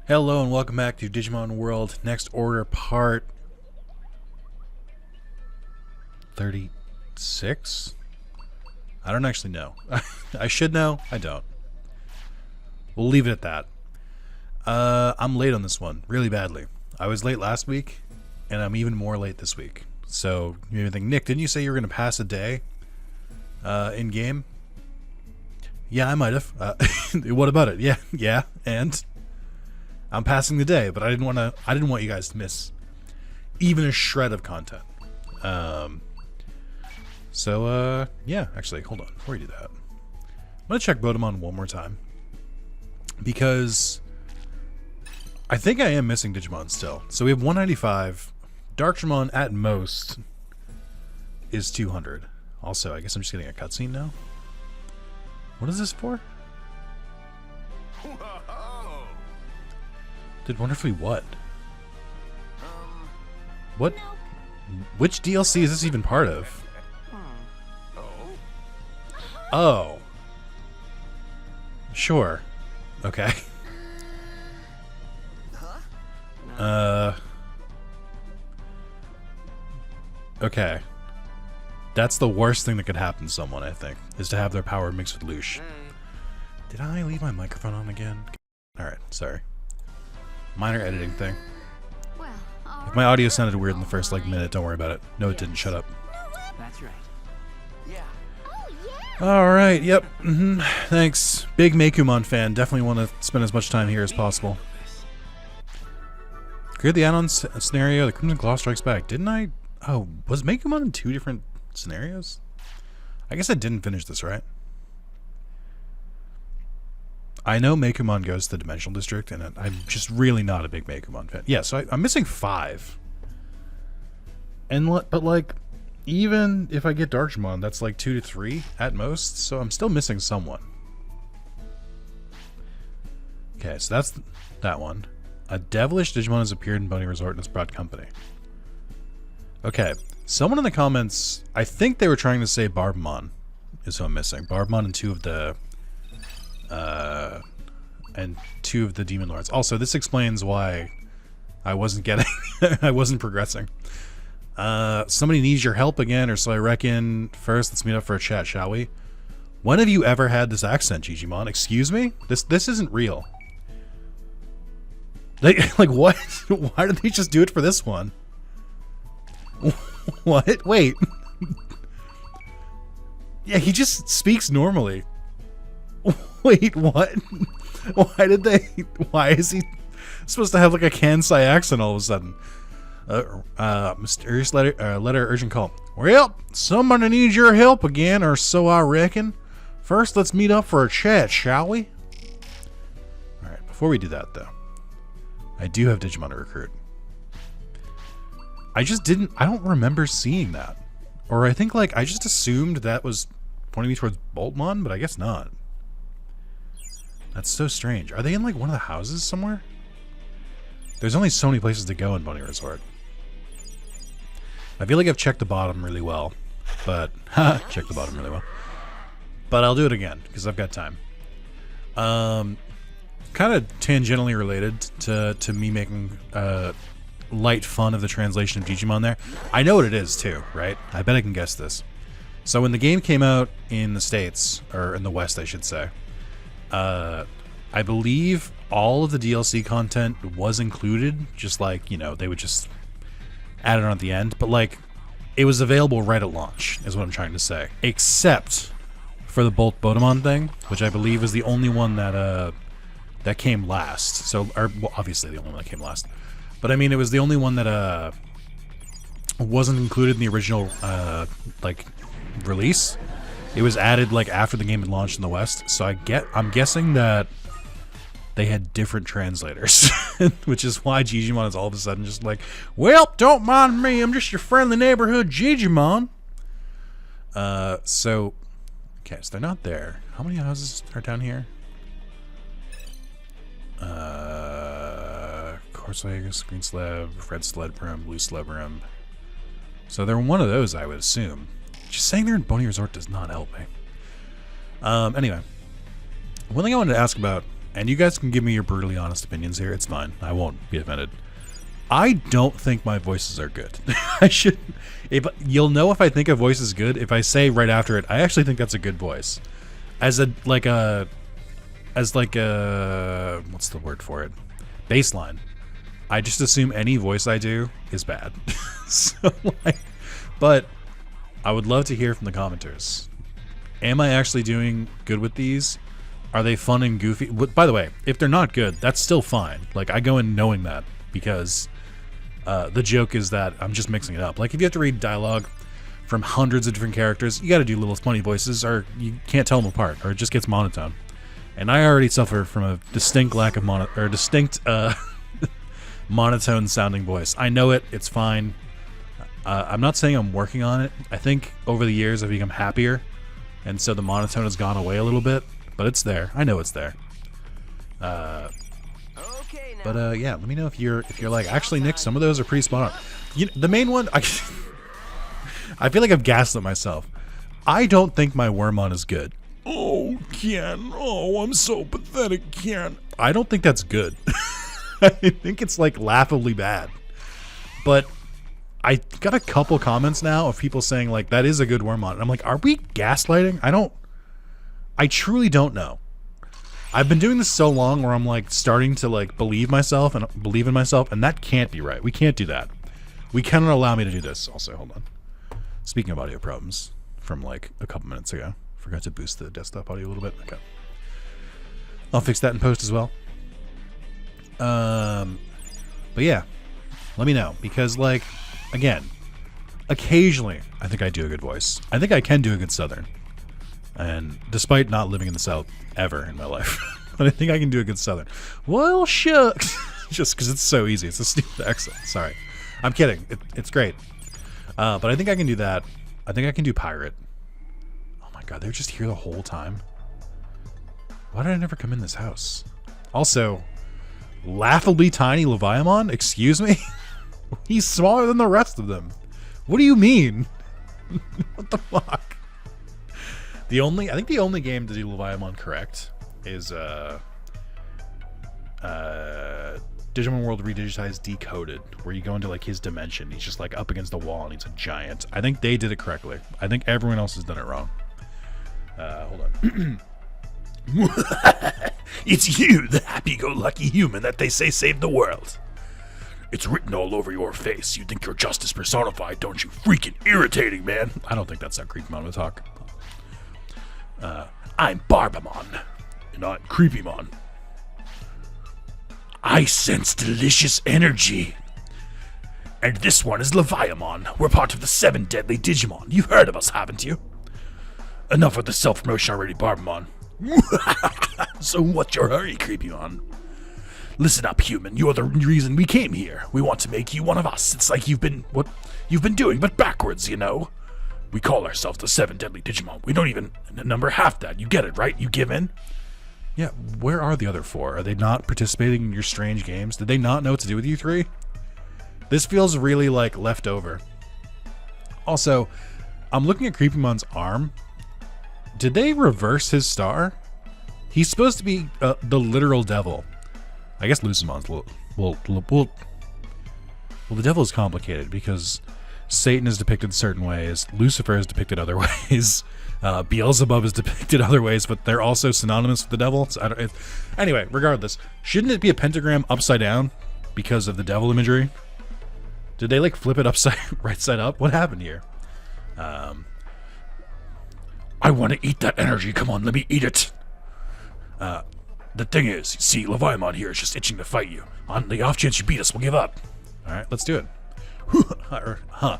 Hello and welcome back to Digimon World Next Order Part 36? I don't actually know. I should know. I don't. We'll leave it at that. I'm late on this one, really badly. I was late last week, and I'm even more late this week. So, you may think, Nick, didn't you say you were going to pass a day in game? Yeah, I might have. What about it? Yeah, and I'm passing the day, but I didn't want you guys to miss even a shred of content. Yeah, actually, hold on. Before you do that, I'm gonna check Botamon one more time because I think I am missing Digimon still. So we have 195. Darkdramon at most is 200. Also, I guess I'm just getting a cutscene now. What is this for? Did wonderfully what? What? Which DLC is this even part of? Oh. Sure. Okay. Okay. That's the worst thing that could happen to someone, I think, is to have their power mixed with Loosh. Did I leave my microphone on again? Alright, sorry. Minor editing thing. If my audio sounded weird in the first minute, don't worry about it. No, it didn't. Shut up. That's right. Yeah. All right. Yep. Thanks. Big Meikumon fan. Definitely want to spend as much time here as possible. Create the add-on scenario. The Crimson Claw strikes back. Didn't I? Oh, was Meikumon in 2 different scenarios? I guess I didn't finish this, right? I know Meikumon goes to the Dimensional District, and I'm just really not a big Meikumon fan. Yeah, so I'm missing 5. But like, even if I get Darkdramon, that's like 2 to 3 at most, so I'm still missing someone. Okay, so that's that one. A devilish Digimon has appeared in Bunny Resort and has brought company. Okay, someone in the comments, I think they were trying to say Barbamon is who I'm missing. Barbamon and 2 of the Demon Lords. Also, this explains why I wasn't getting I wasn't progressing. Somebody needs your help again, or so I reckon. First, let's meet up for a chat, shall we? When have you ever had this accent, Digimon? Excuse me? This isn't real. Like what? Why did they just do it for this one? What? Wait. Yeah, he just speaks normally. Wait, what? Why is he supposed to have like a Kansai accent all of a sudden? Mysterious letter urgent call. Well, somebody needs your help again, or so I reckon. First, let's meet up for a chat, shall we? Alright, before we do that though, I do have Digimon to recruit. I don't remember seeing that. Or I think I just assumed that was pointing me towards Boltmon, but I guess not. That's so strange. Are they in one of the houses somewhere? There's only so many places to go in Bunny Resort. I feel like I've checked the bottom really well, but checked the bottom really well. But I'll do it again because I've got time. Kind of tangentially related to me making light fun of the translation of Digimon there. I know what it is too, right? I bet I can guess this. So when the game came out in the States, or in the West, I should say. I believe all of the DLC content was included, just they would just add it on at the end, but it was available right at launch, is what I'm trying to say. Except for the Botamon thing, which I believe is the only one that came last. So, well, obviously the only one that came last. But I mean, it was the only one that wasn't included in the original release. It was added after the game had launched in the West, so I'm guessing that they had different translators, which is why Digimon is all of a sudden just well, don't mind me, I'm just your friendly neighborhood Digimon. Okay, so they're not there. How many houses are down here? Course Vegas, green slab, red sled brim, blue sled brim. So they're one of those, I would assume. Just saying they're in Bunny Resort does not help me. Anyway, one thing I wanted to ask about and you guys can give me your brutally honest opinions here. It's fine. I won't be offended. I don't think my voices are good. I should. If you'll know if I think a voice is good if I say right after it, I actually think that's a good voice. As like a what's the word for it? Baseline. I just assume any voice I do is bad. So like, but I would love to hear from the commenters. Am I actually doing good with these? Are they fun and goofy? By the way, if they're not good, that's still fine. Like, I go in knowing that because the joke is that I'm just mixing it up. Like, if you have to read dialogue from hundreds of different characters, you got to do little funny voices, or you can't tell them apart, or it just gets monotone. And I already suffer from a distinct lack of monotone sounding voice. I know it. It's fine. I'm not saying I'm working on it. I think over the years I've become happier, and so the monotone has gone away a little bit. But it's there. I know it's there. Yeah, let me know if you're like, actually, Nick, some of those are pretty spot on. The main one, I feel like I've gaslit myself. I don't think my Wormon is good. Oh, Ken. Oh, I'm so pathetic, Ken. I don't think that's good. I think it's like laughably bad. But I got a couple comments now of people saying like, that is a good Wormon. And I'm like, are we gaslighting? I truly don't know. I've been doing this so long where I'm like starting to like believe in myself, and that can't be right. We can't do that. We cannot allow me to do this. Also, hold on. Speaking of audio problems from like a couple minutes ago, forgot to boost the desktop audio a little bit. Okay. I'll fix that in post as well. But yeah, let me know, because like, again, occasionally I think I do a good voice. I think I can do a good Southern. And despite not living in the South ever in my life, but I think I can do a good Southern. Well, shucks. Just because it's so easy. It's a stupid accent. Sorry. I'm kidding. It's great. But I think I can do that. I think I can do pirate. Oh my god, they're just here the whole time. Why did I never come in this house? Also, laughably tiny Leviathan? Excuse me? He's smaller than the rest of them. What do you mean? What the fuck? I think the only game to do Leviathan correct is Digimon World Redigitized Decoded, where you go into like his dimension. He's just like up against the wall and he's a giant. I think they did it correctly. I think everyone else has done it wrong. Hold on. It's you, the happy-go-lucky human that they say saved the world. It's written all over your face. You think you're justice personified, don't you? Freaking irritating, man. I don't think that's how Creepymon would talk. I'm Barbamon, and I'm Creepymon. I sense delicious energy. And this one is Leviathan. We're part of the 7 deadly Digimon. You've heard of us, haven't you? Enough with the self-promotion already, Barbamon. So what's your hurry, Creepymon? Listen up, human. You're the reason we came here. We want to make you one of us. It's like you've been doing, but backwards, you know? We call ourselves the 7 deadly Digimon. We don't even number half that. You get it, right? You give in? Yeah, where are the other 4? Are they not participating in your strange games? Did they not know what to do with you 3? This feels really like left over. Also, I'm looking at Creepymon's arm. Did they reverse his star? He's supposed to be the literal devil. I guess Lucimon's well, the devil is complicated because Satan is depicted certain ways, Lucifer is depicted other ways, Beelzebub is depicted other ways, but they're also synonymous with the devil. So anyway, regardless, shouldn't it be a pentagram upside down because of the devil imagery? Did they like flip it upside right side up? What happened here? I want to eat that energy. Come on, let me eat it. The thing is, see, Leviathan here is just itching to fight you. On the off chance you beat us, we'll give up. Alright, let's do it. Huh.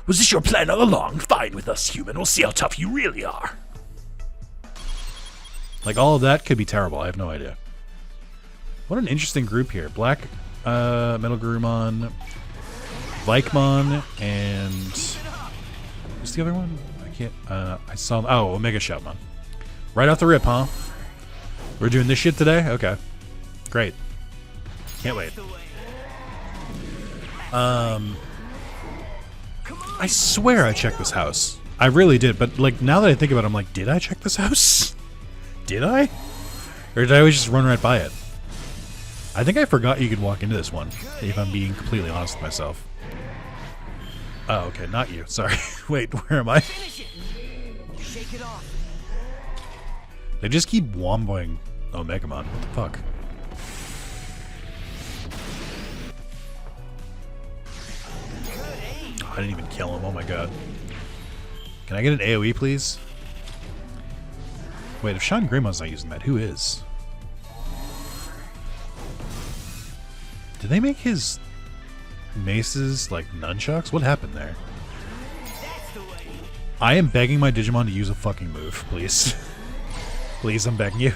Was this your plan all along? Fine with us, human. We'll see how tough you really are. Like, all of that could be terrible. I have no idea. What an interesting group here. Black, Metal Garurumon, Vikemon, and... what's the other one? I can't... I saw... oh, Omega Shoutmon. Right off the rip, huh? We're doing this shit today? Okay. Great. Can't wait. I swear I checked this house. I really did, but like now that I think about it, I'm like, did I check this house? Did I? Or did I always just run right by it? I think I forgot you could walk into this one, if I'm being completely honest with myself. Oh, okay, not you. Sorry. Wait, where am I? Finish it. Shake it off. They just keep womboing Omegamon. What the fuck? Oh, I didn't even kill him. Oh my god. Can I get an AoE, please? Wait, if Sean Greymon's not using that, who is? Did they make his maces like nunchucks? What happened there? I am begging my Digimon to use a fucking move, please. Please, I'm begging you.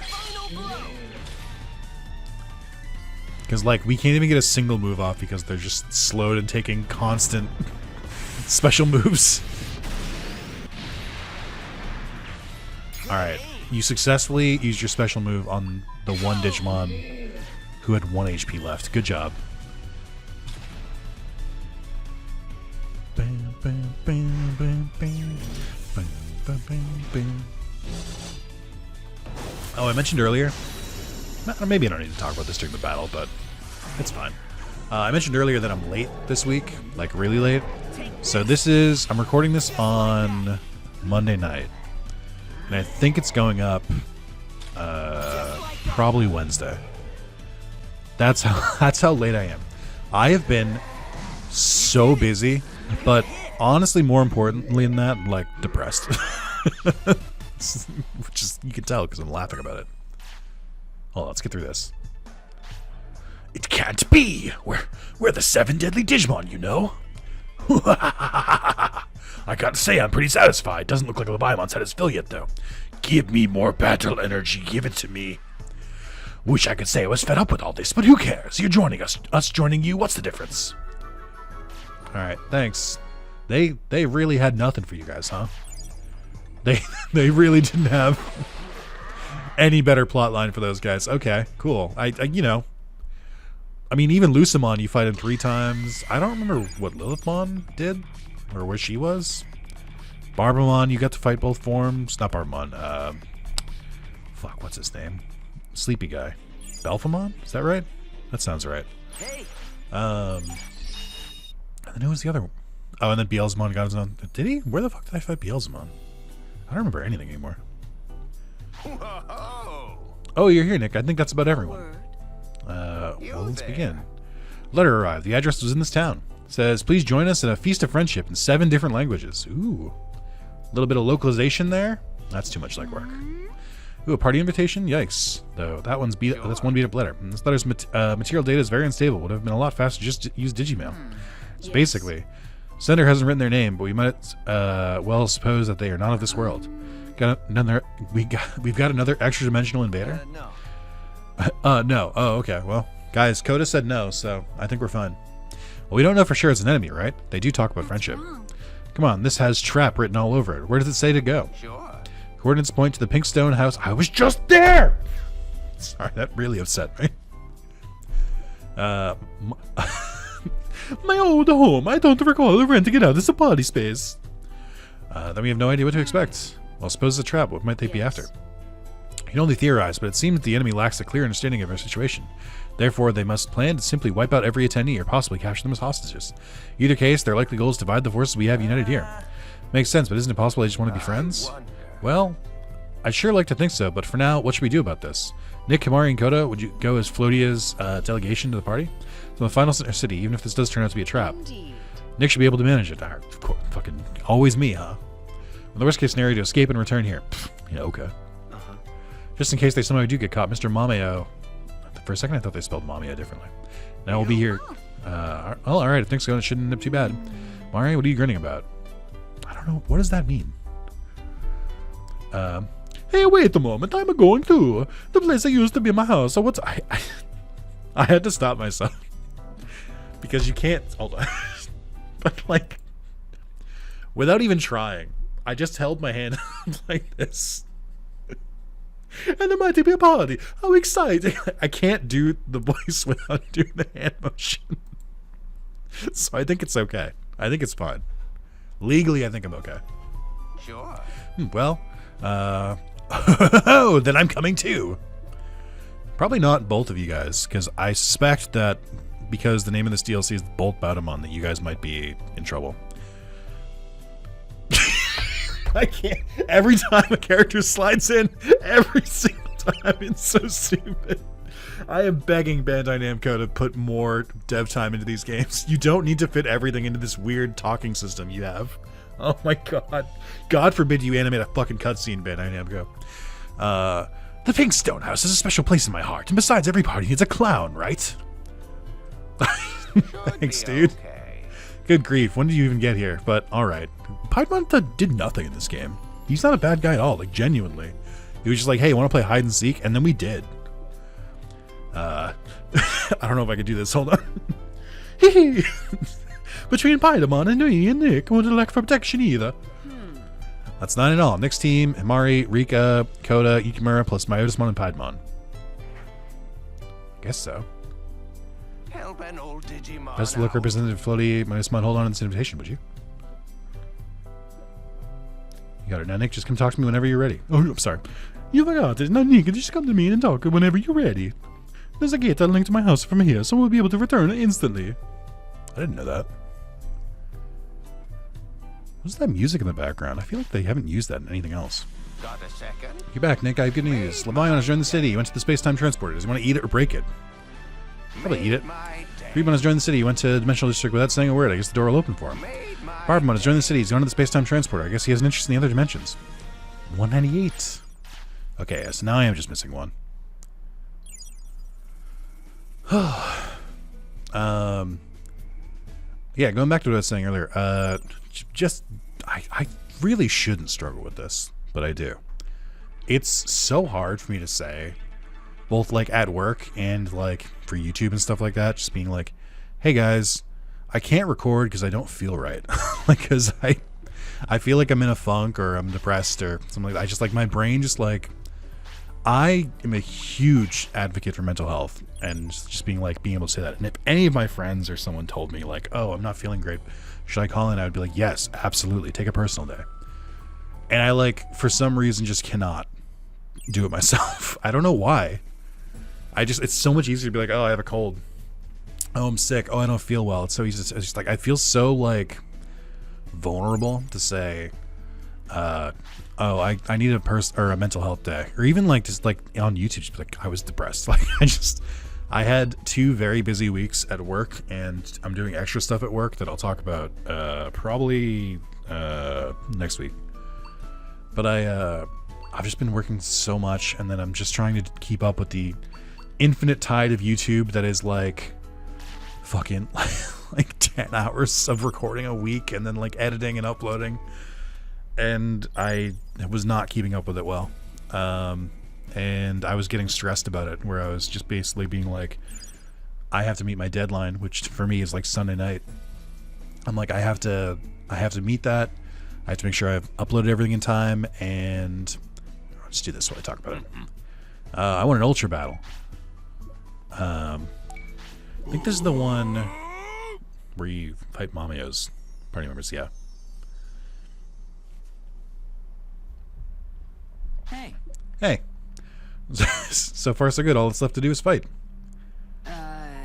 Because, like, we can't even get a single move off because they're just slowed and taking constant special moves. Alright, you successfully used your special move on the one Digimon who had 1 HP left. Good job. Bam, bam, bam, bam, bam, bam, bam, bam, bam. Oh, I mentioned earlier, maybe I don't need to talk about this during the battle, but it's fine. I mentioned earlier that I'm late this week, like really late. So I'm recording this on Monday night, and I think it's going up probably Wednesday. That's how late I am. I have been so busy, but honestly, more importantly than that, like depressed. Which is, you can tell because I'm laughing about it. Hold on, let's get through this. It can't be! We're the 7 deadly Digimon, you know? I gotta say, I'm pretty satisfied. Doesn't look like Leviamon's had his fill yet, though. Give me more battle energy. Give it to me. Wish I could say I was fed up with all this, but who cares? You're joining us. Us joining you, what's the difference? Alright, thanks. They really had nothing for you guys, huh? They really didn't have any better plot line for those guys. Okay, cool. I you know, I mean, even Lucimon, you fight him 3 times. I don't remember what Lilithmon did or where she was. Barbamon, you got to fight both forms. Not Barbamon. Fuck, what's his name? Sleepy guy. Belphamon? Is that right? That sounds right. Hey. And then who was the other one? Oh, and then Beelzemon got his own. Did he? Where the fuck did I fight Beelzemon? I don't remember anything anymore. Oh, you're here, Nick. I think that's about everyone. Well, let's begin. Letter arrived. The address was in this town. It says, please join us in a feast of friendship in 7 different languages. Ooh. A little bit of localization there. That's too much legwork. Ooh, a party invitation? Yikes. Though, that's one beat-up letter. And this letter's material data is very unstable. Would have been a lot faster just to use Digimail. So basically, sender hasn't written their name, but we might well suppose that they are not of this world. We've got another extra-dimensional invader? No. No. Oh, okay. Well, guys, Coda said no, so I think we're fine. Well, we don't know for sure it's an enemy, right? They do talk about friendship. Come on, this has trap written all over it. Where does it say to go? Sure. Coordinates point to the pink stone house. I was just there! Sorry, that really upset me. My old home. I don't recall renting it out as a party space. Then we have no idea what to expect. Well, suppose it's a trap. What might they be after? You can only theorize, but it seems that the enemy lacks a clear understanding of our situation. Therefore, they must plan to simply wipe out every attendee or possibly capture them as hostages. Either case, their likely goal is to divide the forces we have united here. Makes sense, but isn't it possible they just want to be friends? Well, I'd sure like to think so, but for now, what should we do about this? Nick, Kamari, and Koda, would you go as Floatia's delegation to the party? So the final city, even if this does turn out to be a trap. Nick should be able to manage it. Of course, fucking always me, huh? In the worst case scenario, to escape and return here. Pfft, yeah, okay. Just in case they somehow do get caught, Mr. Mameo. For a second, I thought they spelled Mameo differently. Now we'll be here. Well, alright, if things go, it shouldn't end up too bad. Mari, what are you grinning about? I don't know. What does that mean? Hey, wait a moment. I'm going to. The place that used to be my house. So what's... I had to stop myself. Because you can't... Hold on. But, like... Without even trying, I just held my hand like this. And there might be a party. How exciting. I can't do the voice without doing the hand motion. So I think it's okay. I think it's fine. Legally, I think I'm okay. Sure. Well, then I'm coming too. Probably not both of you guys, because I suspect that because the name of this DLC is Bolt Battlemon, that you guys might be in trouble. I can't. Every time a character slides in, every single time, it's so stupid. I am begging Bandai Namco to put more dev time into these games. You don't need to fit everything into this weird talking system you have. Oh my god. God forbid you animate a fucking cutscene, Bandai Namco. The Pink Stone House is a special place in my heart, and besides, every party needs a clown, right? Thanks, dude. Okay. Good grief, when did you even get here? But, alright. Piedmont did nothing in this game. He's not a bad guy at all, like, genuinely. He was just like, hey, want to play hide and seek? And then we did. I don't know if I could do this, hold on. Between Piedmont and me and Nick, won't elect for protection either. That's not at all. Next team, Himari, Rika, Koda, Yukimura, plus Myotismon and Piedmon. Guess so. Help an old Digimon Best of luck, out. Representative Floaty. Myotismon, hold on to this invitation, would you? You got it. Now, Nick, just come talk to me whenever you're ready. Oh, I'm sorry. You forgot it. Now, Nick, just come to me and talk whenever you're ready. There's a gate that linked to my house from here, so we'll be able to return instantly. I didn't know that. What's that music in the background? I feel like they haven't used that in anything else. Got a second? You're back, Nick. I have good news. Levion has joined the city. He went to the space-time transporter. Does he want to eat it or break it? Probably eat it. My day. Freebon has joined the city. He went to the Dimensional District without saying a word. I guess the door will open for him. Made my Barbamon has joined the city. He's gone to the space-time transporter. I guess he has an interest in the other dimensions. 198. Okay, so now I am just missing one. Yeah, going back to what I was saying earlier, I really shouldn't struggle with this, but I do. It's so hard for me to say, both like at work and like for YouTube and stuff like that, just being like, hey guys, I can't record because I don't feel right. Like, because I feel like I'm in a funk or I'm depressed or something like that. I just like, my brain just like, I am a huge advocate for mental health and just being able to say that. And if any of my friends or someone told me like, oh, I'm not feeling great, should I call in? I would be like, yes, absolutely. Take a personal day. And I like, for some reason, just cannot do it myself. I don't know why. It's so much easier to be like, oh, I have a cold. Oh, I'm sick. Oh, I don't feel well. It's so easy. It's just like, I feel so like vulnerable to say, oh, I need a mental health day, or even like just like on YouTube, just be like, I was depressed. Like I had 2 very busy weeks at work, and I'm doing extra stuff at work that I'll talk about probably next week. But I've just been working so much, and then I'm just trying to keep up with the infinite tide of YouTube that is like fucking like 10 hours of recording a week, and then like editing and uploading. And I was not keeping up with it well. And I was getting stressed about it, where I was just basically being like, I have to meet my deadline, which for me is like Sunday night. I'm like, I have to meet that. I have to make sure I've uploaded everything in time, and let's do this while I talk about it. I want an Ultra Battle. I think this is the one where you fight Mamio's party members, yeah. Hey. Hey. So far so good. All that's left to do is fight.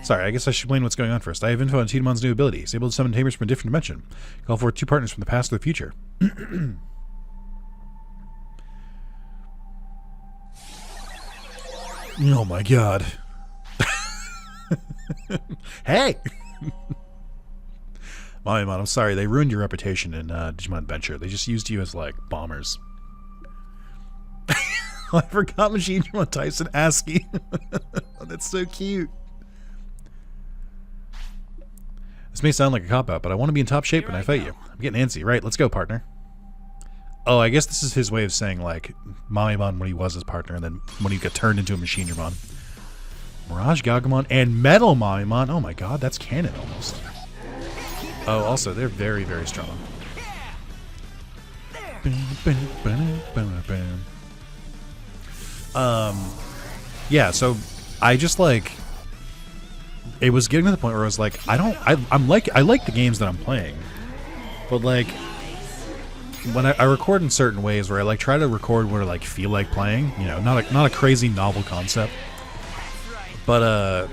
Sorry, I guess I should explain what's going on first. I have info on Tidemon's new ability. He's able to summon tamers from a different dimension. Call for 2 partners from the past or the future. Oh my god. Hey! Mamimon, I'm sorry. They ruined your reputation in Digimon Adventure. They just used you as, like, bombers. I forgot Machinedramon Tyson ASCII. That's so cute. This may sound like a cop-out, but I want to be in top shape when I fight you. I'm getting antsy. Right, let's go, partner. Oh, I guess this is his way of saying, like, Mamimon when he was his partner, and then when he got turned into a Machinedramon. Mirage Galgamon and Metal Mamimon. Oh my god, that's canon almost. Oh, also, they're very, very strong. Yeah, so I just like, it was getting to the point where I was like, I like the games that I'm playing, but like when I record in certain ways where I like try to record what I like feel like playing, you know, not a crazy novel concept, But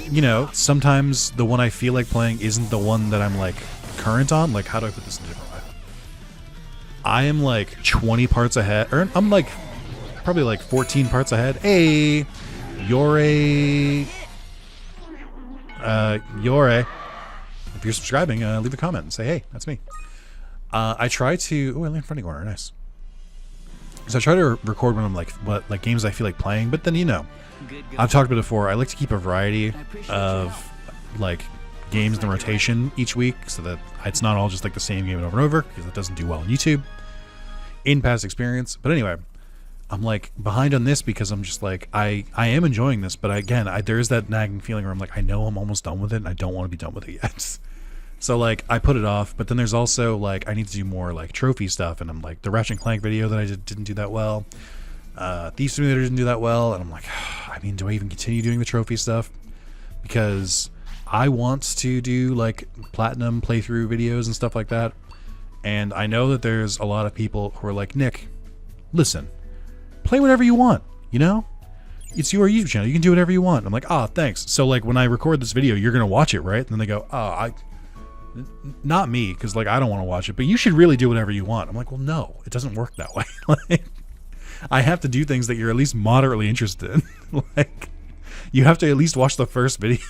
you know, sometimes the one I feel like playing isn't the one that I'm like current on. Like, how do I put this in a different way? I am like 20 parts ahead, or I'm like probably like 14 parts ahead. Hey, Yore. If you're subscribing, leave a comment and say, hey, that's me. I try to... Oh, I landed front corner. Nice. So I try to record when I'm like, like games I feel like playing, but then, you know, I've talked about it before. I like to keep a variety of like games in the rotation each week so that it's not all just like the same game over and over, because it doesn't do well on YouTube in past experience. But anyway, I'm like behind on this because I'm just like, I am enjoying this, but again, there is that nagging feeling where I'm like, I know I'm almost done with it and I don't want to be done with it yet. So like I put it off, but then there's also like I need to do more like trophy stuff, and I'm like the Ratchet & Clank video that I didn't do that well. Thief Simulator didn't do that well, and I'm like, I mean, do I even continue doing the trophy stuff? Because I want to do like platinum playthrough videos and stuff like that, and I know that there's a lot of people who are like, Nick, listen, play whatever you want, you know? It's your YouTube channel, you can do whatever you want. I'm like, oh, thanks. So like when I record this video, you're gonna watch it, right? And then they go, oh, not me, because like I don't want to watch it, but you should really do whatever you want. I'm like, well, no, it doesn't work that way. Like, I have to do things that you're at least moderately interested in. Like, you have to at least watch the first video.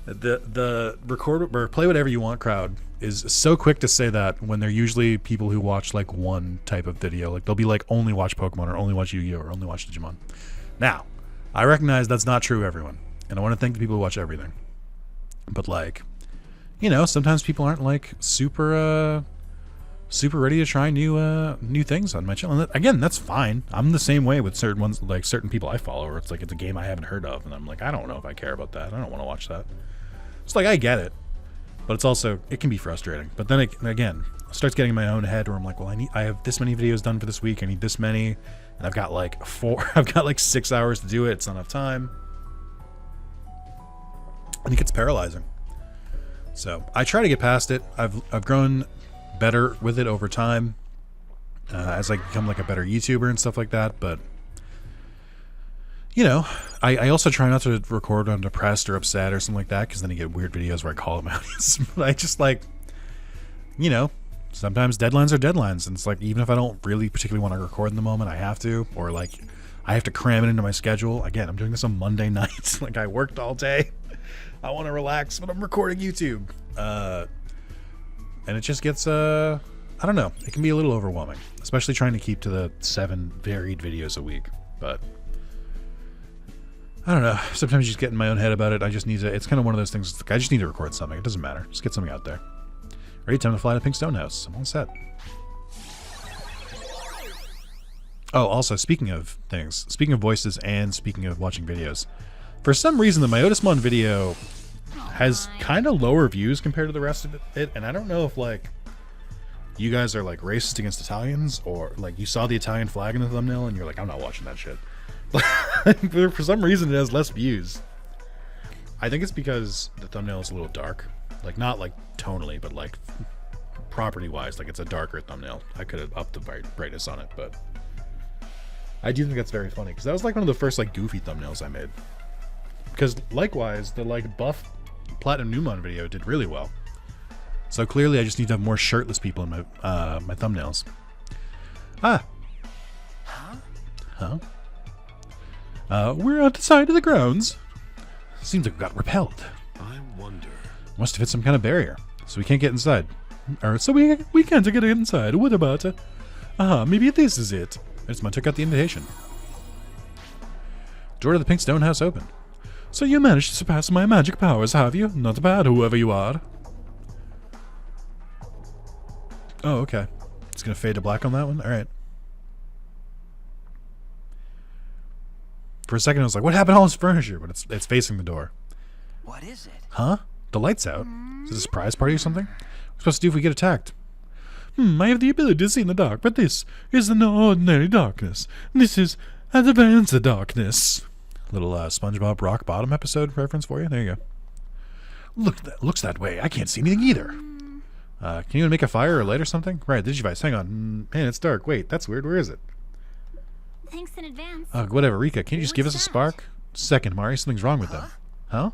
The record or play whatever you want crowd is so quick to say that when they're usually people who watch like one type of video. Like they'll be like, only watch Pokemon, or only watch Yu-Gi-Oh, or only watch Digimon. Now, I recognize that's not true, everyone, and I want to thank the people who watch everything. But like, you know, sometimes people aren't like super ready to try new things on my channel. And again, that's fine. I'm the same way with certain ones, like certain people I follow, where it's like it's a game I haven't heard of, and I'm like, I don't know if I care about that. I don't want to watch that. It's like, I get it, but it's also, it can be frustrating. But then again, it starts getting in my own head where I'm like, well, I have this many videos done for this week. I need this many, and I've got like 6 hours to do it. It's not enough time, and it gets paralyzing. So I try to get past it. I've grown better with it over time as I become like a better YouTuber and stuff like that. But you know, I also try not to record when I'm depressed or upset or something like that, because then you get weird videos where I call them out. But I just like, you know, sometimes deadlines are deadlines, and it's like, even if I don't really particularly want to record in the moment, I have to, or like I have to cram it into my schedule. Again, I'm doing this on Monday nights. Like, I worked all day. I want to relax, but I'm recording YouTube. And it just gets, I don't know, it can be a little overwhelming, especially trying to keep to the 7 varied videos a week. But I don't know, sometimes you just get in my own head about it. I just need to, it's kind of one of those things, I just need to record something. It doesn't matter. Just get something out there. Ready? Time to fly to Pink Stone House. I'm all set. Oh, also, speaking of things, speaking of voices and speaking of watching videos, for some reason, the Myotismon video has kind of lower views compared to the rest of it, and I don't know if, like, you guys are, like, racist against Italians, or, like, you saw the Italian flag in the thumbnail, and you're like, I'm not watching that shit. For some reason, it has less views. I think it's because the thumbnail is a little dark. Like, not, like, tonally, but, like, property-wise. Like, it's a darker thumbnail. I could have upped the brightness on it, but I do think that's very funny, because that was, like, one of the first, like, goofy thumbnails I made. Because likewise, the like buff Platinum Newmon video did really well. So clearly, I just need to have more shirtless people in my my thumbnails. Ah. Huh? We're on the side of the grounds. Seems like we got repelled. I wonder. Must have hit some kind of barrier, so we can't get inside. Or so we can't get inside. What about it? Maybe this is it. Someone took out the invitation. Door to the Pink Stone House open. So you managed to surpass my magic powers, have you? Not bad, whoever you are. Oh, okay. It's gonna fade to black on that one? Alright. For a second I was like, what happened to all this furniture? But it's facing the door. What is it? Huh? The light's out. Is it a surprise party or something? What are we supposed to do if we get attacked? I have the ability to see in the dark, but this is no ordinary darkness. This is advanced darkness. Little SpongeBob Rock Bottom episode reference for you. There you go. Look, that looks that way. I can't see anything either. Can you even make a fire or light or something? Right, Digivice. Hang on. Man, it's dark. Wait, that's weird. Where is it? Thanks in advance. Whatever, Rika. Can you just give us a spark? second, Mari. Something's wrong with them. Huh?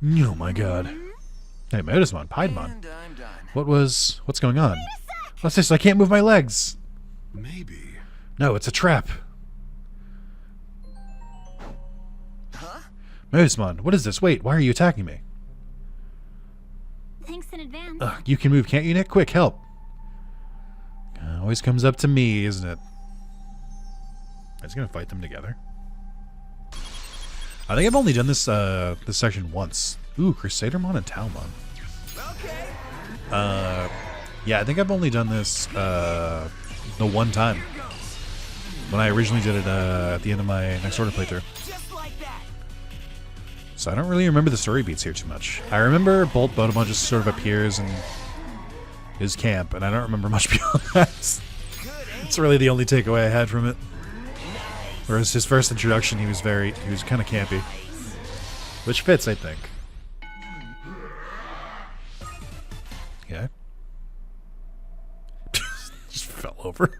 Oh my god. Hey, Modusmon, Piedmon. And I'm done. What's going on? What's this? I can't move my legs. Maybe. No, it's a trap. Huh? Modusmon, what is this? Wait, why are you attacking me? Thanks in advance. Ugh, you can move, can't you, Nick? Quick, help. Always comes up to me, isn't it? I was gonna fight them together. I think I've only done this this section once. Ooh, Crusadermon and Talmon. Okay. Yeah, I think I've only done this the one time. When I originally did it at the end of my next order playthrough. Just like that. So I don't really remember the story beats here too much. I remember Botamon just sort of appears in his camp, and I don't remember much beyond that. It's really the only takeaway I had from it. Whereas his first introduction, he was kind of campy. Which fits, I think. Yeah. Just fell over.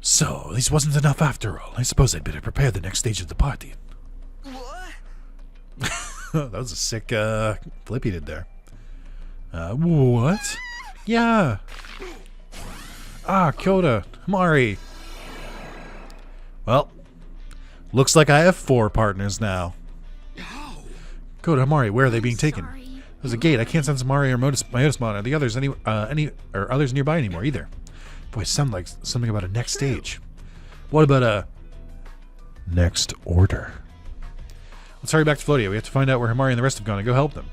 So, this wasn't enough after all. I suppose I'd better prepare the next stage of the party. What? That was a sick flip he did there. What? Yeah. Ah, Kyoda. Mari. Well, looks like I have 4 partners now. Kyoda, Mari, where are they being taken? Sorry. There's a gate. I can't sense Mari or Modusmon or the others or others nearby anymore either. Boy, sound like something about a next stage. What about a next order? Let's hurry back to Floatia. We have to find out where Himari and the rest have gone and go help them.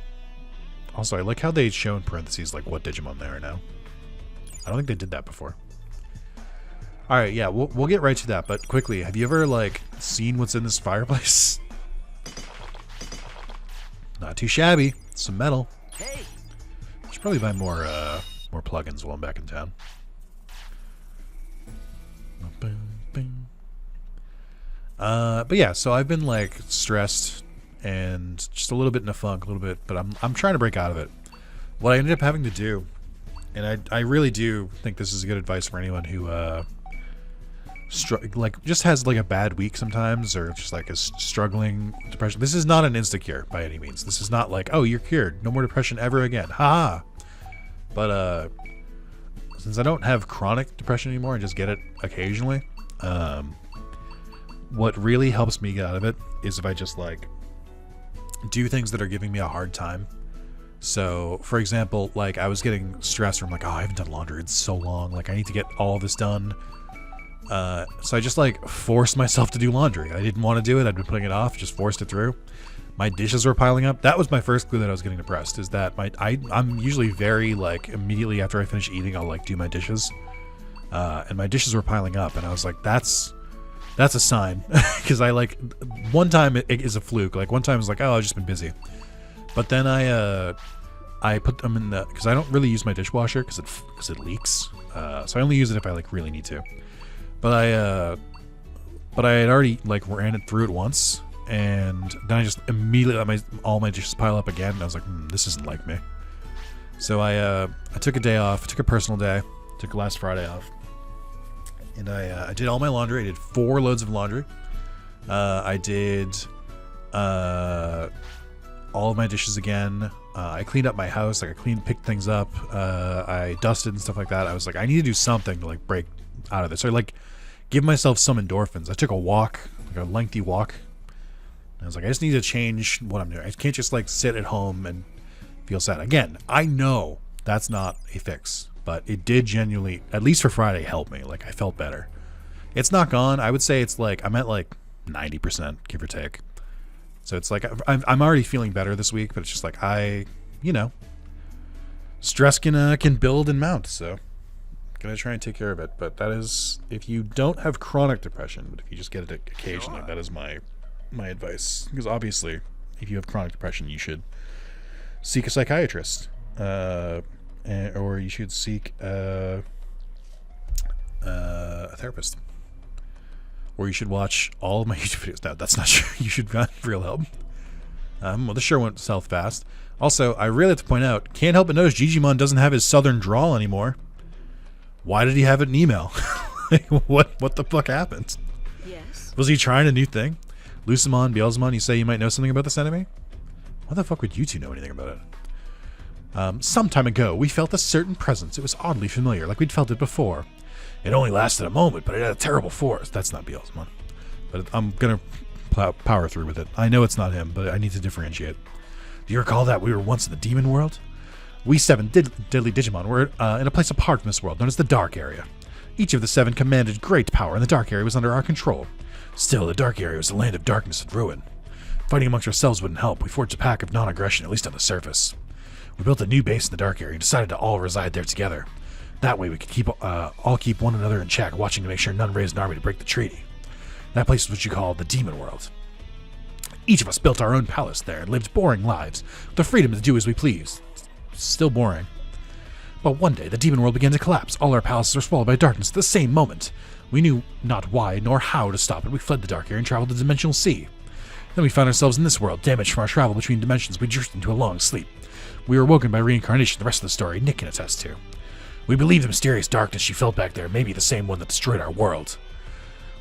Also, I like how they show in parentheses like what Digimon they are now. I don't think they did that before. All right, yeah, we'll get right to that. But quickly, have you ever like seen what's in this fireplace? Not too shabby. Some metal. Hey. Should probably buy more plugins while I'm back in town. But yeah, so I've been like stressed and just a little bit in a funk, a little bit, but I'm trying to break out of it. What I ended up having to do, and I really do think this is good advice for anyone who like just has like a bad week sometimes, or just like is struggling with depression. This is not an insta-cure by any means. This is not like, oh, you're cured, no more depression ever again, haha. But since I don't have chronic depression anymore and just get it occasionally, what really helps me get out of it is if I just like do things that are giving me a hard time. So, for example, like I was getting stressed from like, oh, I haven't done laundry in so long. Like I need to get all this done. So I just like forced myself to do laundry. I didn't want to do it. I'd been putting it off, just forced it through. My dishes were piling up. That was my first clue that I was getting depressed, is that I'm usually very like immediately after I finish eating, I'll like do my dishes. And my dishes were piling up, and I was like, that's a sign. Because I like, one time it is a fluke. Like one time I was like, oh, I've just been busy. But then I put them in the, because I don't really use my dishwasher because it leaks. So I only use it if I like really need to. But I had already like ran it through it once, and then I just immediately let all my dishes pile up again, and I was like, this isn't like me. So I took a day off, took a personal day, took last Friday off, and I did all my laundry. I did 4 loads of laundry. I did all of my dishes again. I cleaned up my house, like I picked things up. I dusted and stuff like that. I was like, I need to do something to like break out of this. So I like give myself some endorphins. I took a walk, like a lengthy walk. And I was like, I just need to change what I'm doing. I can't just like sit at home and feel sad. Again, I know that's not a fix, but it did genuinely, at least for Friday, help me. Like I felt better. It's not gone. I would say it's like, I'm at like 90%, give or take. So it's like, I'm already feeling better this week, but it's just like, stress can build and mount. So gonna try and take care of it. But that is, if you don't have chronic depression, but if you just get it occasionally, that is my advice. Because obviously, if you have chronic depression, you should seek a psychiatrist, or you should seek a therapist, or you should watch all of my YouTube videos. No, that's not true. You should find real help. Well, this sure went south fast. Also, I really have to point out, can't help but notice Digimon doesn't have his southern drawl anymore. Why did he have it in email? Like, what the fuck happened? Yes. Was he trying a new thing? Lucimon, Beelzemon, you say you might know something about this enemy? Why the fuck would you two know anything about it? Some time ago, we felt a certain presence. It was oddly familiar, like we'd felt it before. It only lasted a moment, but it had a terrible force. That's not Beelzemon. But I'm gonna power through with it. I know it's not him, but I need to differentiate. Do you recall that we were once in the demon world? We 7 deadly Digimon were in a place apart from this world, known as the Dark Area. Each of the 7 commanded great power, and the Dark Area was under our control. Still, the Dark Area was a land of darkness and ruin. Fighting amongst ourselves wouldn't help. We forged a pact of non-aggression, at least on the surface. We built a new base in the Dark Area and decided to all reside there together. That way we could all keep one another in check, watching to make sure none raised an army to break the treaty. That place is what you call the Demon World. Each of us built our own palace there and lived boring lives, with the freedom to do as we please. Still boring. But one day, the Demon World began to collapse. All our palaces were swallowed by darkness at the same moment. We knew not why nor how to stop it. We fled the Dark Area and traveled to the Dimensional Sea. Then we found ourselves in this world, damaged from our travel between dimensions. We drifted into a long sleep. We were woken by reincarnation. The rest of the story Nick can attest to. We believe the mysterious darkness you felt back there may be the same one that destroyed our world.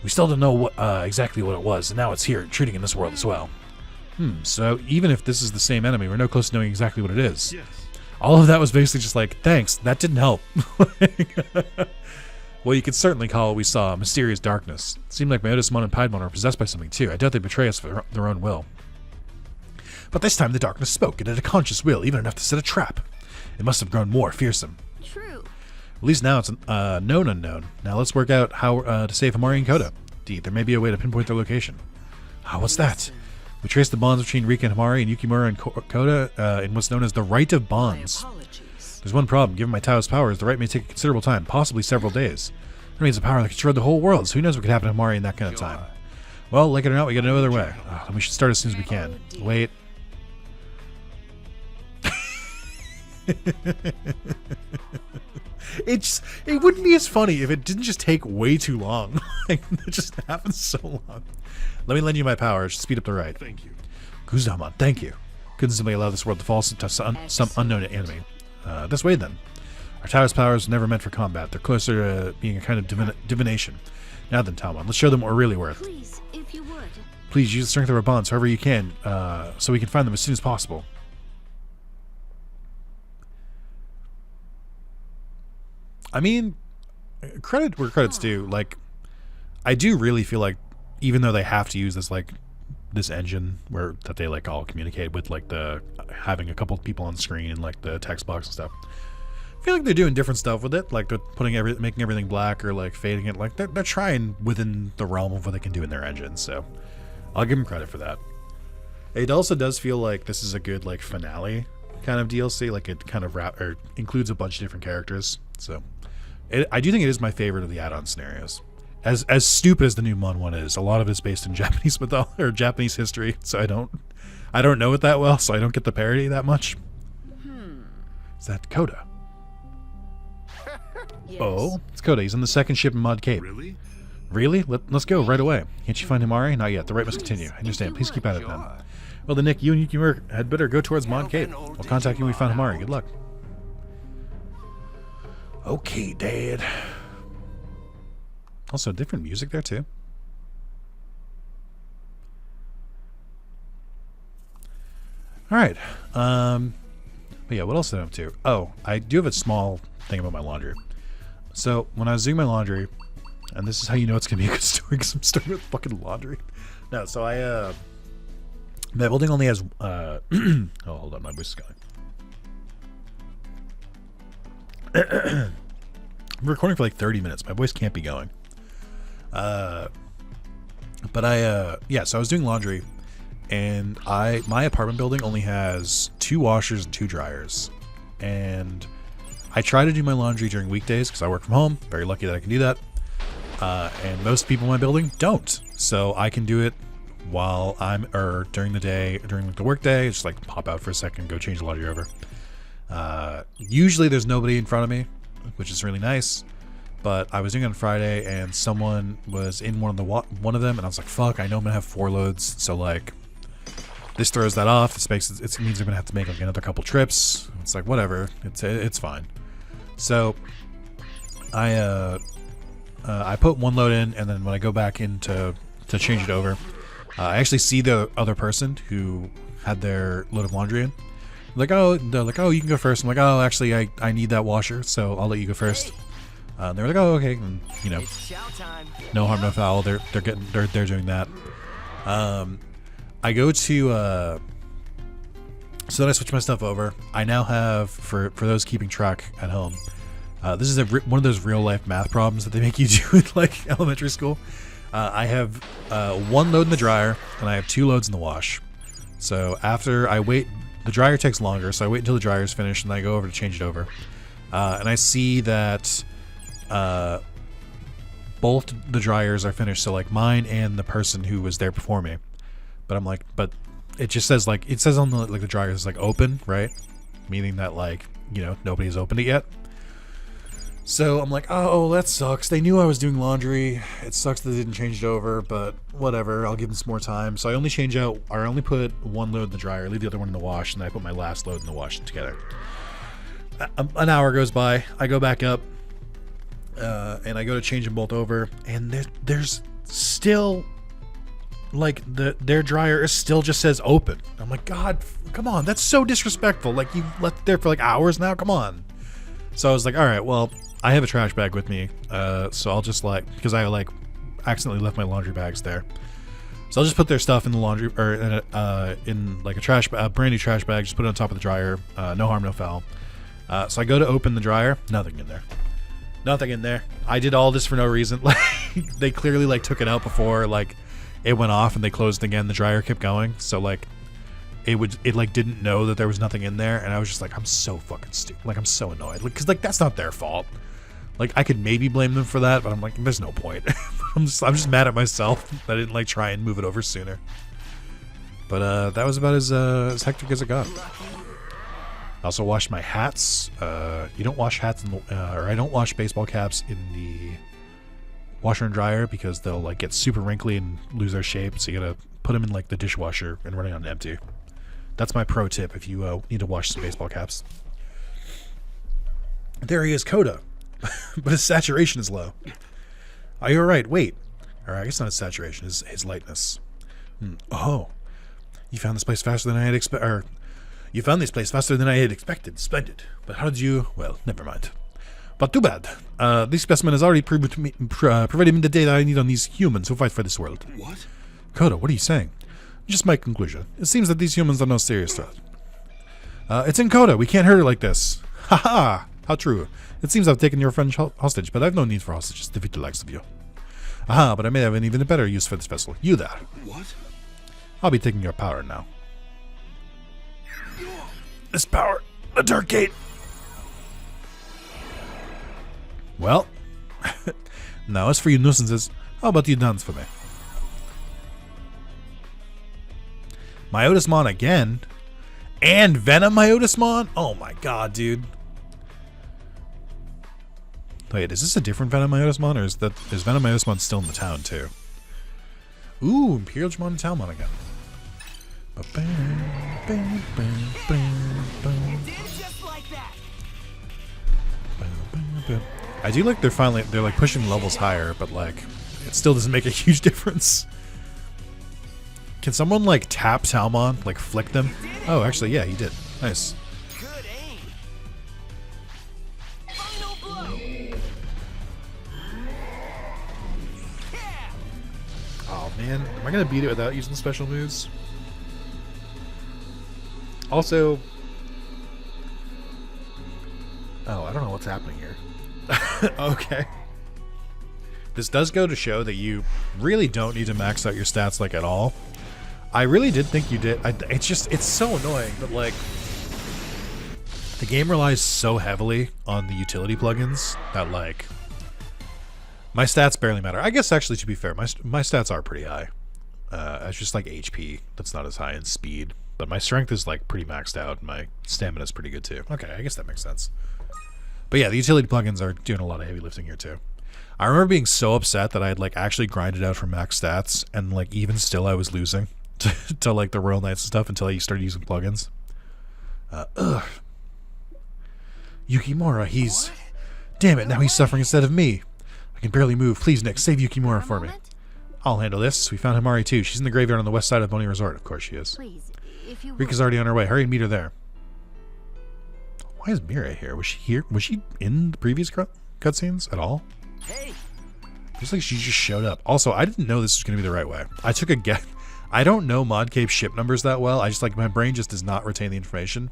We still don't know exactly what it was, and now it's here, intruding in this world as well. So even if this is the same enemy, we're no close to knowing exactly what it is. Yes. All of that was basically just like, thanks, that didn't help. Well, you could certainly call what we saw mysterious darkness. It seemed like Myotismon and Piedmon are possessed by something too. I doubt they betray us for their own will. But this time the darkness spoke. It had a conscious will, even enough to set a trap. It must have grown more fearsome. True. At least now it's a known unknown. Now let's work out how to save Hamari and Koda. Indeed, there may be a way to pinpoint their location. What's that? We traced the bonds between Rika and Hamari and Yukimura and Koda in what's known as the Rite of Bonds. My apologies. There's one problem. Given my Tao's powers, the Rite may take a considerable time, possibly several days. It means a power that could shred the whole world, so who knows what could happen to Hamari in that kind of time. Well, like it or not, we got no other way. And we should start as soon as we can. Wait. It wouldn't be as funny if it didn't just take way too long. Like, it just happens so long. Let me lend you my powers to speed up the ride. Thank you. Guzamon, thank you. Couldn't simply allow this world to fall to some unknown enemy. This way then. Our Tao's powers were never meant for combat. They're closer to being a kind of divination. Now then, Talmon, let's show them what we're really worth. Please, if you would. Please use the strength of our bonds however you can, so we can find them as soon as possible. I mean, credit where credit's due. Like, I do really feel like, even though they have to use this, like, this engine that they, like, all communicate with, like, the having a couple of people on screen and, like, the text box and stuff. I feel like they're doing different stuff with it. Like, they're making everything black or, like, fading it. Like, they're trying within the realm of what they can do in their engine. So, I'll give them credit for that. It also does feel like this is a good, like, finale kind of DLC. Like, it kind of includes a bunch of different characters. So, I do think it is my favorite of the add-on scenarios. As stupid as the new Mon one is, a lot of it's based in Japanese mythology or Japanese history. So I don't know it that well. So I don't get the parody that much. Is that Koda? Yes. Oh, it's Koda. He's in the second ship in Mod Cape. Really? Really? Let's go right away. Can't you find Hamari? Not yet. The rite must continue. I understand. Please keep at it then. Well, then, Nick, you and Yukimura had better go towards Mod Cape. We'll contact you when we find Hamari. Good luck. Okay, Dad. Also, different music there, too. Alright. But yeah, what else did I have to? Oh, I do have a small thing about my laundry. So, when I was doing my laundry, and this is how you know it's going to be a good story, because I'm starting with fucking laundry. No, so my building only has, oh, hold on, my voice is going. I'm recording for like 30 minutes. My voice can't be going. But yeah, so I was doing laundry, and my apartment building only has 2 washers and 2 dryers, and I try to do my laundry during weekdays because I work from home. Very lucky that I can do that. And most people in my building don't, so I can do it while during the day, during like the work day. Just like pop out for a second, go change the laundry over. Usually there's nobody in front of me, which is really nice. But I was doing it on Friday, and someone was in one of them, and I was like, "Fuck! I know I'm gonna have 4 loads, so like, This throws that off. This makes it means I'm gonna have to make like another couple trips. It's like whatever. It's fine. So I put one load in, and then when I go back in to change it over, I actually see the other person who had their load of laundry in. They're like, oh, you can go first. I'm like, oh, actually, I need that washer, so I'll let you go first. They were like, oh, okay, and, you know, no harm, no foul. They're doing that. I go to so then I switch my stuff over. I now have for those keeping track at home. This is one of those real life math problems that they make you do in like elementary school. I have one load in the dryer and I have 2 loads in the wash. So after I wait, the dryer takes longer, so I wait until the dryer is finished and I go over to change it over. And I see that both the dryers are finished, so like mine and the person who was there before me. But I'm like, but it just says like, it says on the like the dryer is like open, right? Meaning that like, you know, nobody's opened it yet. So I'm like, oh, that sucks. They knew I was doing laundry. It sucks that they didn't change it over, but whatever. I'll give them some more time. So I only put one load in the dryer, leave the other one in the wash, and then I put my last load in the wash together. An hour goes by. I go back up, and I go to change them both over, and there's still like their dryer still just says open. I'm like, God, come on, that's so disrespectful. Like you left it there for like hours now. Come on. So I was like, all right, well, I have a trash bag with me, so I'll just like, because I like accidentally left my laundry bags there, so I'll just put their stuff in the laundry or in like a brand new trash bag. Just put it on top of the dryer. No harm, no foul. So I go to open the dryer. Nothing in there. Nothing in there. I did all this for no reason. Like they clearly like took it out before like it went off and they closed again. The dryer kept going. So like it like didn't know that there was nothing in there, and I was just like, I'm so fucking stupid. Like I'm so annoyed. Like, cause like that's not their fault. Like I could maybe blame them for that, but I'm like, there's no point. I'm just mad at myself that I didn't like try and move it over sooner. But that was about as hectic as it got. I also washed my hats. You don't wash hats in the, or I don't wash baseball caps in the washer and dryer because they'll like get super wrinkly and lose their shape. So you gotta put them in like the dishwasher and run it on empty. That's my pro tip if you need to wash some baseball caps. There he is, Coda. But his saturation is low. Are you alright? Wait. Or I guess not his saturation, his lightness. Oh. You found this place faster than I had expected. You found this place faster than I had expected. Splendid. But how did you... Well, never mind. But too bad. This specimen has already provided me the data I need on these humans who fight for this world. What? Coda, what are you saying? Just my conclusion. It seems that these humans are no serious threat. It's in Coda. We can't hurt her like this. Ha ha! How true. It seems I've taken your friend hostage, but I've no need for hostages to defeat the likes of you. Aha, but I may have an even better use for this vessel. You there. What? I'll be taking your power now. This power. The dark gate. Well. Now, as for you nuisances, how about you dance for me? Myotismon again? And Venom Myotismon? Oh my god, dude. Wait, is this a different Venom Myotismon, or is Venom Myotismon still in the town too? Ooh, Imperial Digimon and Talmon again. I do like they're like pushing levels higher, but like it still doesn't make a huge difference. Can someone like tap Talmon, like flick them? Oh, actually, yeah, he did. Nice. Good aim. Oh man, am I gonna beat it without using special moves? Also, oh, I don't know what's happening here. Okay. This does go to show that you really don't need to max out your stats like at all. I really did think you did. It's so annoying that like the game relies so heavily on the utility plugins that like my stats barely matter. I guess actually, to be fair, my stats are pretty high. It's just like HP that's not as high, and speed. But my strength is like pretty maxed out. My stamina is pretty good too. Okay, I guess that makes sense. But yeah, the utility plugins are doing a lot of heavy lifting here too. I remember being so upset that I had like actually grinded out for max stats, and like even still I was losing. to like the Royal Knights and stuff until he started using plugins. Yukimura, he's... Damn it, now he's suffering instead of me. I can barely move. Please, Nick, save Yukimura for me. I'll handle this. We found Himari too. She's in the graveyard on the west side of Bonnie Resort. Of course she is. Please, if you Rika's already on her way. Hurry and meet her there. Why is Mirai here? Was she here? Was she in the previous cutscenes at all? Hey, Feels like she just showed up. Also, I didn't know this was going to be the right way. I took a guess. I don't know Mod Cave ship numbers that well. I just like my brain just does not retain the information.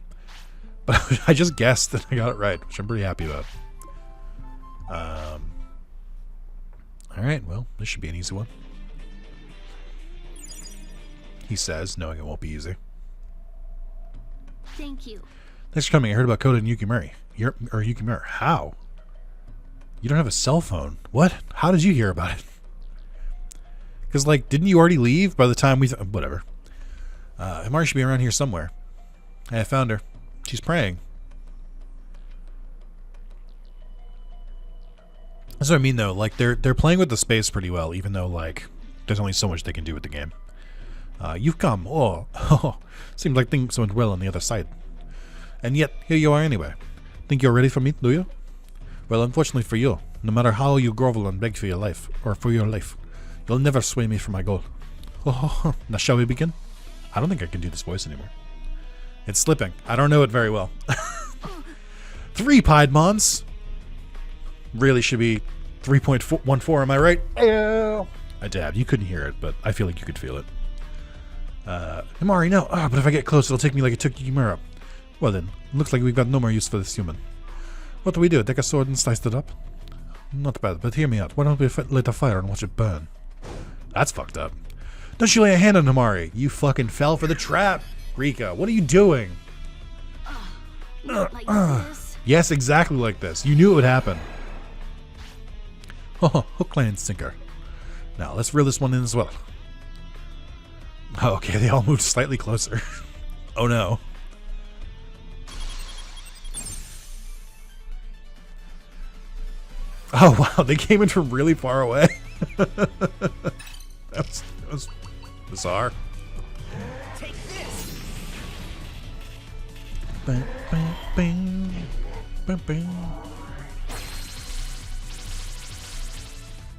But I just guessed that I got it right, which I'm pretty happy about. All right, well, this should be an easy one. He says, knowing it won't be easy. Thank you. Thanks for coming. I heard about Koda and Yukimura. Yukimura. How? You don't have a cell phone. What? How did you hear about it? Because, like, didn't you already leave by the time we... whatever. Himari should be around here somewhere. Hey, I found her. She's praying. That's what I mean, though. Like, they're playing with the space pretty well, even though, like, there's only so much they can do with the game. You've come. Oh, seems like things went well on the other side. And yet, here you are anyway. Think you're ready for me, do you? Well, unfortunately for you, no matter how you grovel and beg for your life, you'll never sway me from my goal. Oh, now shall we begin? I don't think I can do this voice anymore. It's slipping. I don't know it very well. 3 Piedmons. Really should be 3.14, am I right? I dabbed. You couldn't hear it, but I feel like you could feel it. Himari, no. But if I get close, it'll take me like it took Yukimura. Well then, looks like we've got no more use for this human. What do we do? Take a sword and slice it up? Not bad, but hear me out. Why don't we light a fire and watch it burn? That's fucked up. Don't you lay a hand on Himari. You fucking fell for the trap. Rika, what are you doing? Not like this. Yes, exactly like this. You knew it would happen. Oh, hook, line, and sinker. Now, let's reel this one in as well. Oh, okay, they all moved slightly closer. Oh no. Oh wow, they came in from really far away. that was bizarre. take this. Bang, bang, bang, bang, bang.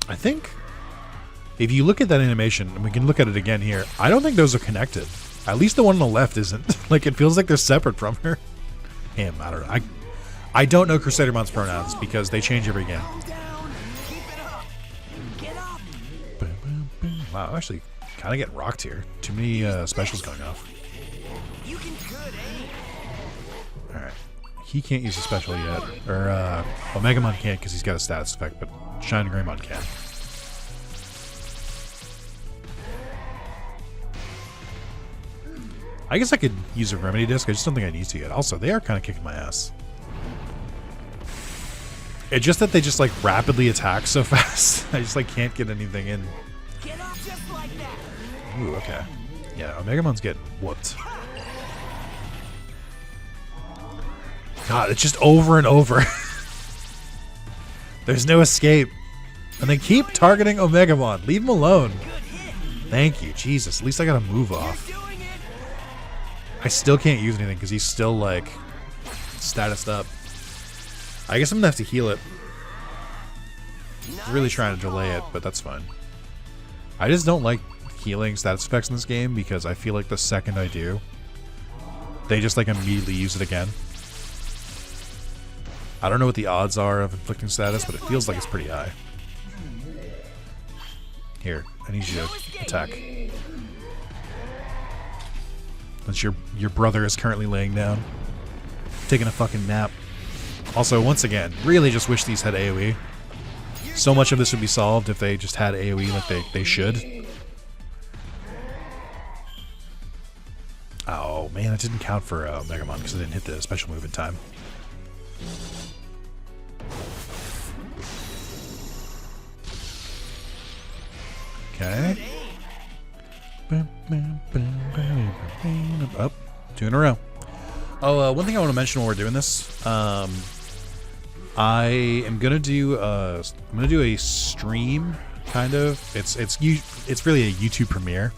I think if you look at that animation, and we can look at it again here, I don't think those are connected. At least the one on the left isn't. Like, it feels like they're separate from her. Him, I don't know. I don't know Crusadermon's pronouns because they change every game. Calm down. Keep it up. Get up. Boom, boom, boom. Wow, I'm actually kind of getting rocked here. Too many specials going off. You can good aim. Alright. He can't use a special yet. Or, Omegamon can't because he's got a status effect, but Shine Greymon can. I guess I could use a remedy disc. I just don't think I need to yet. Also, they are kind of kicking my ass. It's just that they just like rapidly attack so fast. I just like can't get anything in. Get up just like that. Ooh, okay. Yeah, Omegamon's getting whooped. God, it's just over and over. There's no escape. And they keep targeting Omegamon. Leave him alone. Good hit. Thank you. Jesus, at least I got a move off. You're doing it. I still can't use anything because he's still like statused up. I guess I'm gonna have to heal it. Really trying to delay it, but that's fine. I just don't like healing status effects in this game because I feel like the second I do, they just like immediately use it again. I don't know what the odds are of inflicting status, but it feels like it's pretty high. Here, I need you to attack. Since your brother is currently laying down, taking a fucking nap. Also, once again, really just wish these had AoE. So much of this would be solved if they just had AoE like they should. Oh man, it didn't count for Omegamon because I didn't hit the special move in time. Okay. Up, 2 in a row. Oh, one thing I want to mention while we're doing this, I am gonna do a stream, kind of. It's really a YouTube premiere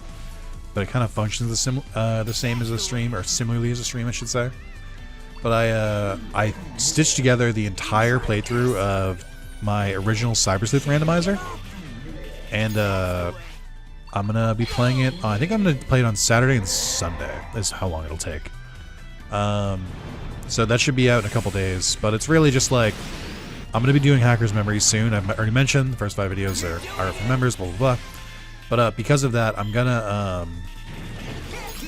but it kind of functions the same as a stream, or similarly as a stream, I should say. But I stitched together the entire playthrough of my original Cyber Sleuth randomizer, and I'm gonna be playing it. I think I'm gonna play it on Saturday and Sunday. Is how long it'll take. So that should be out in a couple days. But it's really just like I'm gonna be doing Hackers Memories soon. I've already mentioned the first 5 videos are for members, blah blah blah. But because of that, I'm gonna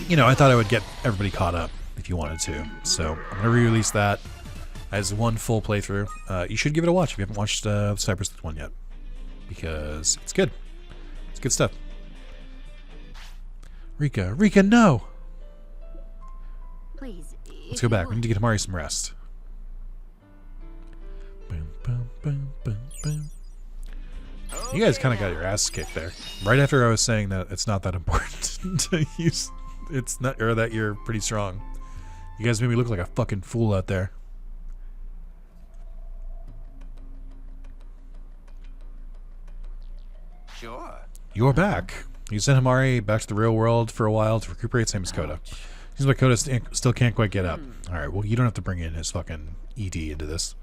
you know, I thought I would get everybody caught up if you wanted to. So I'm gonna re-release that as one full playthrough. You should give it a watch if you haven't watched the Cyber Sleuth one yet, because it's good. It's good stuff. Rika, no! Please. Let's go back. We need to get Amari some rest. Boom, boom, boom, boom, boom. You guys kind of got your ass kicked there. Right after I was saying that it's not that important to use, it's not, or that you're pretty strong. You guys made me look like a fucking fool out there. Sure. You're back. You sent Amari back to the real world for a while to recuperate, same as Coda. Seems like Coda still can't quite get up. Alright, well, you don't have to bring in his fucking ED into this.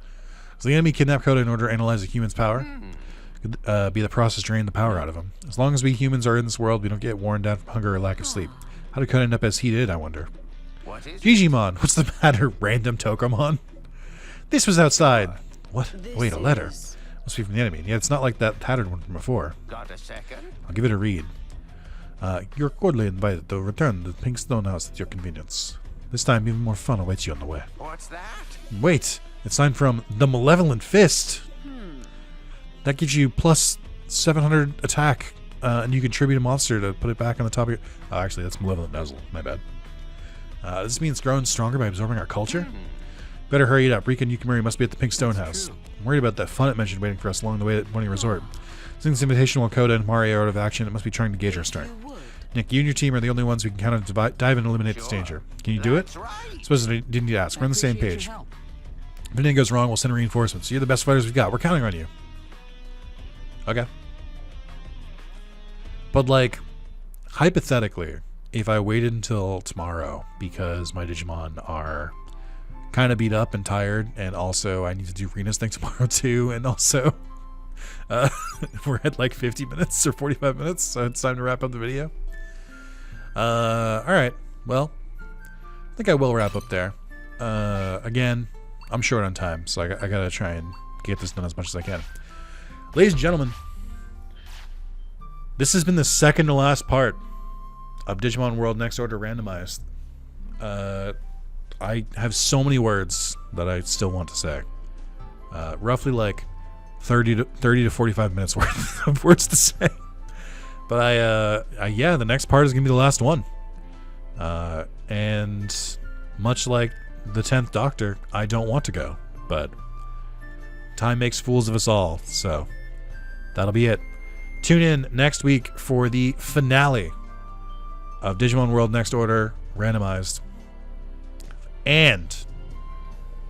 So the enemy kidnapped Coda in order to analyze a human's power. Could be the process drain the power out of him. As long as we humans are in this world, we don't get worn down from hunger or lack of sleep. How did Coda end up as he did, I wonder? What is Digimon, what's the matter, random Tokamon? This was outside. What? Wait, a letter. Must be from the enemy. Yeah, it's not like that tattered one from before. Got a second? I'll give it a read. You're cordially invited to return to the Pink Stone House at your convenience. This time, even more fun awaits you on the way. What's that? Wait, it's signed from the Malevolent Fist. That gives you plus 700 attack, and you contribute a monster to put it back on the top of your... Oh, actually, that's Malevolent Nuzzle. My bad. This means growing stronger by absorbing our culture? Better hurry it up. Rika and Yukimura must be at the Pink Stone House. I'm worried about that fun it mentioned waiting for us along the way at One Resort. Since this invitation while Coda and Mari are out of action, it must be trying to gauge our strength. Nick, you and your team are the only ones who can count on to dive and eliminate this danger. Can you do it? Suppose I didn't need to ask. We're on the same page. If anything goes wrong, we'll send reinforcements. You're the best fighters we've got. We're counting on you. Okay. But, like, hypothetically, if I waited until tomorrow because my Digimon are kind of beat up and tired, and also I need to do Rena's thing tomorrow too, and also we're at like 50 minutes or 45 minutes, so it's time to wrap up the video. Alright, well, I think I will wrap up there. Again, I'm short on time, so I gotta try and get this done as much as I can. Ladies and gentlemen, this has been the second to last part of Digimon World Next Order Randomized. I have so many words that I still want to say. Roughly like 30 to 45 minutes worth of words to say. But yeah, the next part is gonna be the last one. And much like the 10th Doctor, I don't want to go, but time makes fools of us all, so that'll be it. Tune in next week for the finale of Digimon World Next Order Randomized and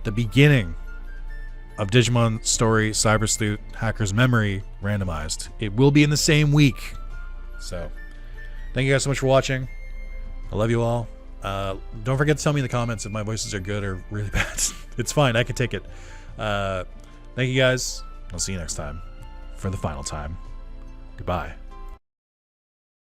the beginning of Digimon Story Cyber Sleuth Hacker's Memory Randomized. It will be in the same week. So, thank you guys so much for watching. I love you all. Don't forget to tell me in the comments if my voices are good or really bad. It's fine. I can take it. Thank you guys. I'll see you next time for the final time. Goodbye.